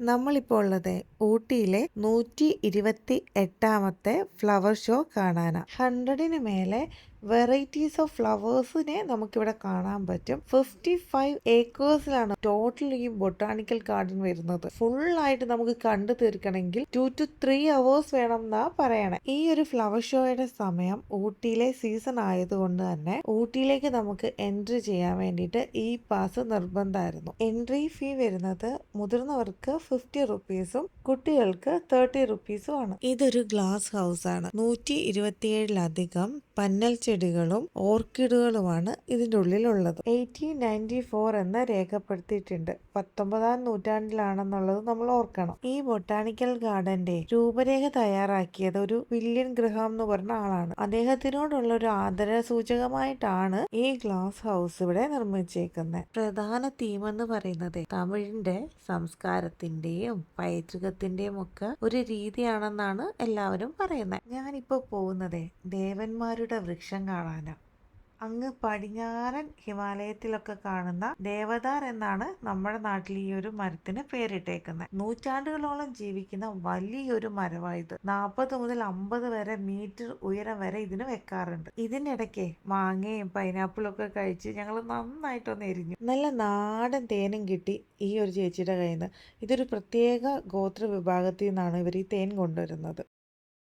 നമ്മളിപ്പോൾ ഉള്ളത് ഊട്ടിയിലെ 128ാമത്തെ flower show കാണാനാണ്. 100ന് മേലെ വെറൈറ്റീസ് ഓഫ് ഫ്ലവേഴ്സിനെ നമുക്കിവിടെ കാണാൻ പറ്റും. 55 ഏക്കേഴ്സിലാണ് ടോട്ടൽ ഈ ബൊട്ടാണിക്കൽ ഗാർഡൻ വരുന്നത്. ഫുള്ളായിട്ട് നമുക്ക് കണ്ടു തീർക്കണമെങ്കിൽ 2 to 3 hours വേണം എന്നാ പറയണേ. ഈ ഒരു ഫ്ലവർ ഷോയുടെ സമയം ഊട്ടിയിലെ സീസൺ ആയതുകൊണ്ട് തന്നെ ഊട്ടിയിലേക്ക് നമുക്ക് എൻട്രി ചെയ്യാൻ വേണ്ടിയിട്ട് ഈ പാസ് നിർബന്ധമായിരുന്നു. എൻട്രി ഫീ വരുന്നത് മുതിർന്നവർക്ക് 50 റുപ്പീസും കുട്ടികൾക്ക് 30 റുപ്പീസും ആണ്. ഇതൊരു ഗ്ലാസ് ഹൗസ് ആണ്. 127ലധികം പന്നൽ ചെടികളും ഓർക്കിഡുകളുമാണ് ഇതിൻ്റെ ഉള്ളിലുള്ളത്. 1894 എന്ന് രേഖപ്പെടുത്തിയിട്ടുണ്ട്. 19ാം നൂറ്റാണ്ടിലാണെന്നുള്ളത് നമ്മൾ ഓർക്കണം. ഈ ബൊട്ടാണിക്കൽ ഗാർഡന്റെ രൂപരേഖ തയ്യാറാക്കിയത് ഒരു വില്യൻ ഗ്രഹാം എന്ന് പറഞ്ഞ ആളാണ്. അദ്ദേഹത്തിനോടുള്ള ഒരു ആദര സൂചകമായിട്ടാണ് ഈ ഗ്ലാസ് ഹൗസ് ഇവിടെ നിർമ്മിച്ചേക്കുന്നത്. പ്രധാന തീം എന്ന് പറയുന്നത് തമിഴിന്റെ സംസ്കാരത്തിന്റെയും പൈതൃകത്തിന്റെയും ഒക്കെ ഒരു രീതിയാണെന്നാണ് എല്ലാവരും പറയുന്നത്. ഞാനിപ്പോ പോകുന്നത് ദേവന്മാരുടെ വൃക്ഷം കാണാനാണ്. അങ്ങ് പടിഞ്ഞാറൻ ഹിമാലയത്തിലൊക്കെ കാണുന്ന ദേവദാർ എന്നാണ് നമ്മുടെ നാട്ടിൽ ഈ ഒരു മരത്തിന് പേരിട്ടേക്കുന്നത്. നൂറ്റാണ്ടുകളോളം ജീവിക്കുന്ന വലിയൊരു മരമായത്. 40 മുതൽ 50 വരെ മീറ്റർ ഉയരം വരെ ഇതിന് വെക്കാറുണ്ട്. ഇതിനിടയ്ക്ക് മാങ്ങയും പൈനാപ്പിളും ഒക്കെ കഴിച്ച് ഞങ്ങൾ നന്നായിട്ടൊന്ന് എരിഞ്ഞു. നല്ല നാടൻ തേനും കിട്ടി ഈ ഒരു ചേച്ചിയുടെ കയ്യിൽ നിന്ന്. ഇതൊരു പ്രത്യേക ഗോത്ര വിഭാഗത്തിൽ നിന്നാണ് ഇവർ ഈ തേൻ കൊണ്ടുവരുന്നത്.